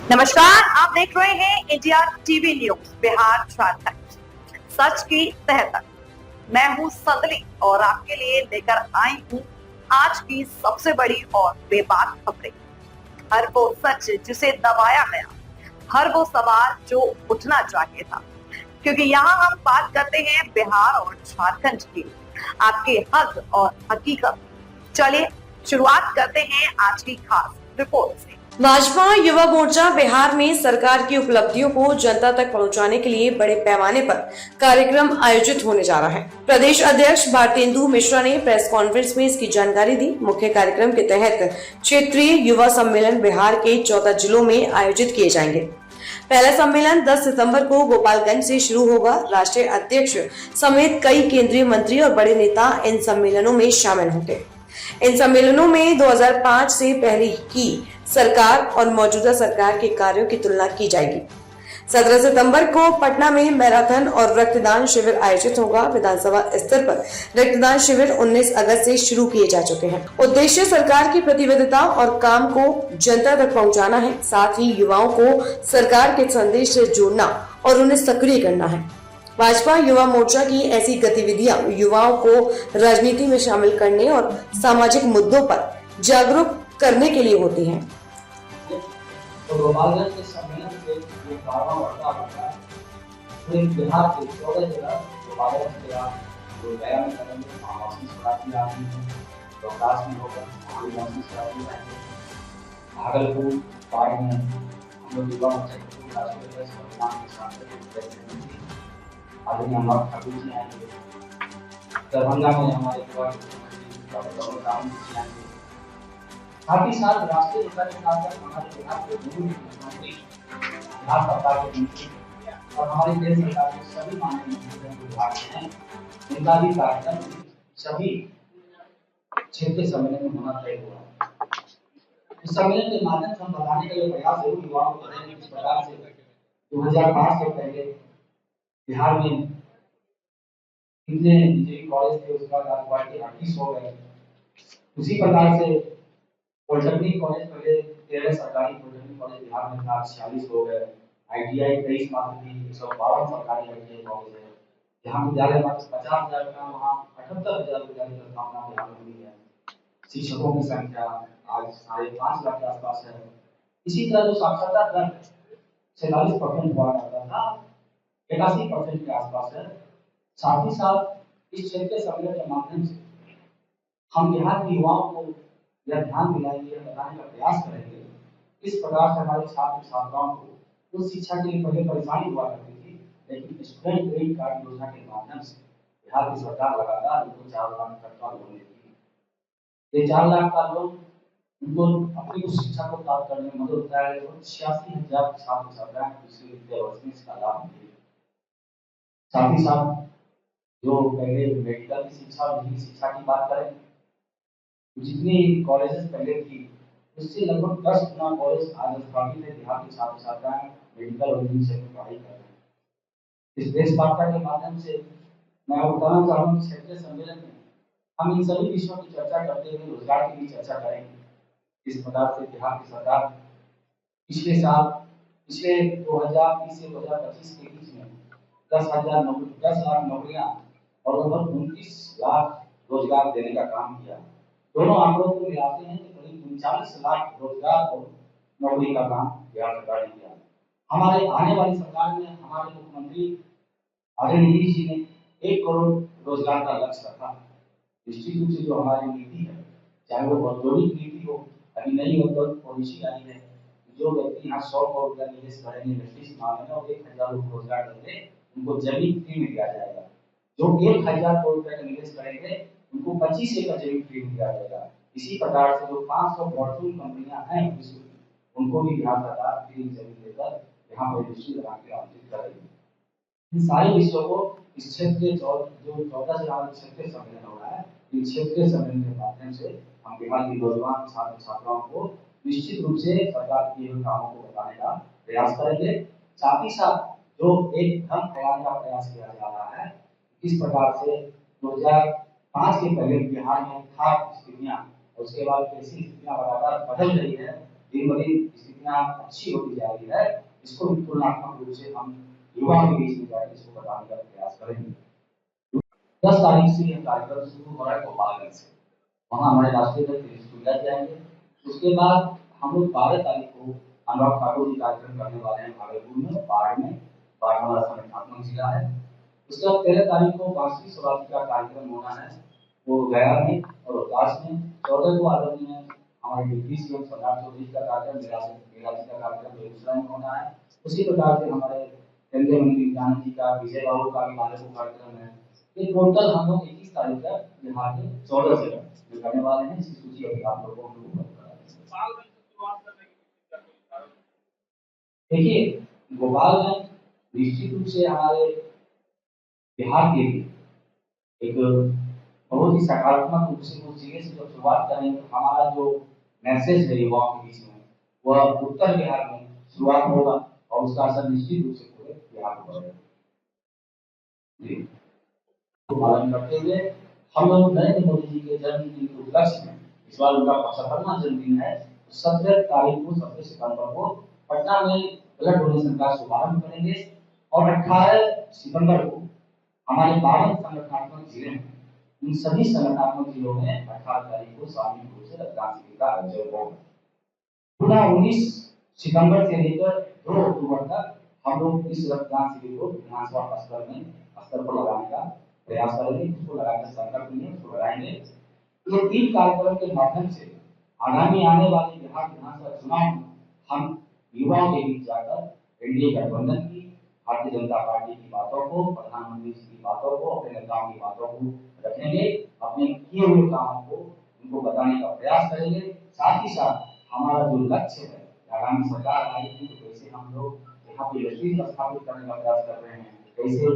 नमस्कार, आप देख रहे हैं India TV news Bihar Jharkhand सच की तह तक। मैं हूं संदली और आपके लिए लेकर आई हूं आज की सबसे बड़ी और बेबाक खबरें। हर वो सच जिसे दबाया गया, हर वो सवाल जो उठना चाहिए था, क्योंकि यहाँ हम बात करते हैं बिहार और झारखंड की, आपके हक और हकीकत। चलिए शुरुआत करते हैं आज की खास रिपोर्ट से। भाजपा युवा मोर्चा बिहार में सरकार की उपलब्धियों को जनता तक पहुंचाने के लिए बड़े पैमाने पर कार्यक्रम आयोजित होने जा रहा है। प्रदेश अध्यक्ष भारतेंदु मिश्रा ने प्रेस कॉन्फ्रेंस में इसकी जानकारी दी। मुख्य कार्यक्रम के तहत क्षेत्रीय युवा सम्मेलन बिहार के 14 जिलों में आयोजित किए जाएंगे। पहला सम्मेलन 10 सितंबर को गोपालगंज से शुरू होगा। राष्ट्रीय अध्यक्ष समेत कई केंद्रीय मंत्री और बड़े नेता इन सम्मेलनों में शामिल होंगे। इन सम्मेलनों में 2005 से पहले की सरकार और मौजूदा सरकार के कार्यों की तुलना की जाएगी। 17 सितंबर को पटना में मैराथन और रक्तदान शिविर आयोजित होगा। विधानसभा स्तर पर रक्तदान शिविर 19 अगस्त से शुरू किए जा चुके हैं। उद्देश्य सरकार की प्रतिबद्धता और काम को जनता तक पहुंचाना है, साथ ही युवाओं को सरकार के संदेश से जोड़ना और उन्हें सक्रिय करना है। भाजपा युवा मोर्चा की ऐसी गतिविधियां युवाओं को राजनीति में शामिल करने और सामाजिक मुद्दों पर जागरूक करने के लिए होती हैं। तो गोपालगंज के सम्मेलन से जो कारवां बढ़ता है, पूरे बिहार के 14 जिला गोपालगंज के जो गया में करेंगे, आवासीय शराबी आदमी है, रोहतास में होगा, आदिवासी शराबी आएंगे, भागलपुर बाढ़ में हम लोग युवा मोर्चा के राष्ट्रीय सम्मान के साथ आदरणीय अमर ठाकुर जी आएंगे, दरभंगा में हमारे युवा मुख्यमंत्री आएंगे, साथ ही साथ राष्ट्रीय नेता के साथ साथ हमारे बिहार के मुख्यमंत्री, बिहार सरकार के मंत्री और हमारे देश सरकार के सभी माननीय मंत्री विभाग हैं, उनका भी कार्यक्रम सभी क्षेत्रीय सम्मेलन में होना तय हुआ। इस सम्मेलन के माध्यम से हम बताने का ये प्रयास जरूर युवाओं को करेंगे किस प्रकार से 2005 से पहले बिहार में कितने इंजीनियरिंग कॉलेज थे, उसका क्वालिटी 38 हो गए। उसी प्रकार से पॉलिटेक्निक कॉलेज पहले 13 सरकारी पॉलिटेक्निक कॉलेज बिहार में था, 46 हो गए। ITI 23 मात्र थी, 152 सरकारी ITI कॉलेज है। जहाँ विद्यालय मात्र 50,000 का, वहाँ 78,000 विद्यालय की स्थापना बिहार में हुई है। शिक्षकों की संख्या आज 5.5 लाख के आसपास है। इसी तरह जो साक्षरता दर 46% हुआ करता था, 81% के आसपास है। साथ ही साथ इस क्षेत्रीय सम्मेलन के माध्यम से हम बिहार के युवाओं को यह ध्यान दिलाएंगे, बताने का प्रयास करेंगे इस प्रकार से हमारे छात्र छात्राओं को उस शिक्षा के लिए पहले परेशानी हुआ करती थी, लेकिन स्टूडेंट क्रेडिट कार्ड योजना के माध्यम से बिहार की सरकार लगातार उनको 4 लाख तक का लोन देती है। ये 4 लाख का लोन उनको अपनी उस शिक्षा को प्राप्त करने में मदद होता है और 86,000 छात्र छात्राएं पिछले विद्या वर्ष में इसका लाभ लेंगे। साथ ही साथ जो पहले मेडिकल की शिक्षा और निजी शिक्षा की बात करें, जितनी कॉलेजेस पहले थी उससे लगभग 10 गुना कॉलेज आज स्थापित है। बिहार के छात्र छात्राएं मेडिकल और इंजीनियरिंग क्षेत्र में पढ़ाई कर रहे हैं। इस देश वार्ता के माध्यम से मैं बताना चाहूँगा क्षेत्रीय सम्मेलन में हम इन सभी विषयों की चर्चा करते हुए रोजगार की भी चर्चा करेंगे। इस प्रकार से बिहार की सरकार पिछले 2020 से 2025 के बीच में 10 लाख नौकरियां और लगभग 29 लाख रोजगार देने का काम किया। दोनों आंकड़ों को मिलाते हैं कि करीब 39 लाख रोजगार और नौकरी का काम बिहार सरकार ने किया। हमारे आने वाली सरकार में हमारे मुख्यमंत्री आदरणीय जी ने 1 करोड़ रोजगार का लक्ष्य रखा। निश्चित रूप से जो हमारी नीति है, चाहे वो औद्योगिक नीति हो, अभी नई औद्योगिक पॉलिसी आई है, जो व्यक्ति यहाँ 100 करोड़ का निवेश करेंगे इंडस्ट्रीज में और 1,000 लोग रोजगार देंगे, उनको जमीन फ्री में दिया जाएगा। जो 1,000 करोड़ रुपए का निवेश करेंगे उनको 25 एकड़ जमीन फ्री में दिया जाएगा। इसी प्रकार से जो 500 फॉर्चून कंपनियां हैं उनको भी बिहार सरकार फ्री जमीन देकर यहाँ पर इंडस्ट्री लगा के आयोजित कर रही है। इन सारे विषयों को इस क्षेत्र के जो 14 जिला क्षेत्रीय सम्मेलन हो रहा है, इन क्षेत्रीय सम्मेलन के माध्यम से हम बिहार के नौजवान छात्र छात्राओं को निश्चित रूप से सरकार के कामों को बताने का प्रयास करेंगे। साथ ही साथ जो एक भ्रम फैलाने का प्रयास किया जा रहा है, किस प्रकार से 2005 के पहले बिहार में था स्थितियां, उसके बाद कैसी स्थितियां लगातार बदल रही है, दिन ब दिन स्थितियां अच्छी होती जा रही है, इसको भी तुलनात्मक रूप से हम युवाओं के बीच में जाकर इसको बताने का प्रयास करेंगे। 10 तारीख से यह कार्यक्रम शुरू हो रहा है गोपालगंज से, वहाँ हमारे राष्ट्रीय अध्यक्ष सुविधा जाएंगे। उसके बाद हम लोग 12 तारीख को अनुराग ठाकुर जी कार्यक्रम करने वाले हैं भागलपुर में, बाढ़ हमारा संगठनात्मक जिला है। उसके बाद 13 तारीख को 5वीं शताब्दी का कार्यक्रम होना है, वो गया में और रोहतास में। 14 को आदरणीय हमारे डिप्टी सीएम सम्राट चौधरी का कार्यक्रम मेराजी का कार्यक्रम बेगूसराय में होना है। उसी प्रकार से हमारे केंद्रीय मंत्री नित्यानंद जी का, विजय बाबू का भी भागलपुर कार्यक्रम है। ये टोटल हम लोग 21 तारीख तक बिहार के 14 जगह जो करने वाले हैं, इसकी सूची अभी आप लोगों को देखिए, गोपालगंज निश्चित रूप से हमारे बिहार के लिए एक बहुत ही सकारात्मक रूप से उस जगह से जब शुरुआत करेंगे तो हमारा जो मैसेज है युवाओं के बीच में वह उत्तर बिहार में शुरुआत होगा और उसका असर निश्चित रूप से पूरे बिहार को पड़ेगा। पालन करते हुए हम लोग नरेंद्र मोदी जी के जन्मदिन के उपलक्ष्य में, इस बार उनका 75वां जन्मदिन है, 17 तारीख को 17 सितंबर को पटना में ब्लड डोनेशन का शुभारंभ करेंगे और 18 सितंबर को हमारे 52 संगठनात्मक जिले में, इन सभी संगठनात्मक जिलों में 18 तारीख को सामूहिक रूप से रक्तदान शिविर का आयोजन होगा। पुनः 19 सितंबर से लेकर 2 अक्टूबर तक हम लोग इस रक्तदान शिविर को विधानसभा स्तर पर लगाने का प्रयास करेंगे, उसको लगाकर संकल्प लिए उसको लगाएंगे। ये 3 कार्यक्रम के माध्यम से आगामी आने वाले बिहार विधानसभा चुनाव में हम युवाओं के बीच जाकर एनडीए गठबंधन की, भारतीय जनता पार्टी की बातों को, प्रधानमंत्री जी की बातों को, अपने नेताओं की बातों को रखेंगे, अपने किए हुए कामों को उनको बताने का प्रयास करेंगे। साथ ही साथ हमारा जो लक्ष्य है, आगामी सरकार आएगी तो कैसे हम लोग यहाँ पे यकीन स्थापित करने का प्रयास कर रहे हैं, कैसे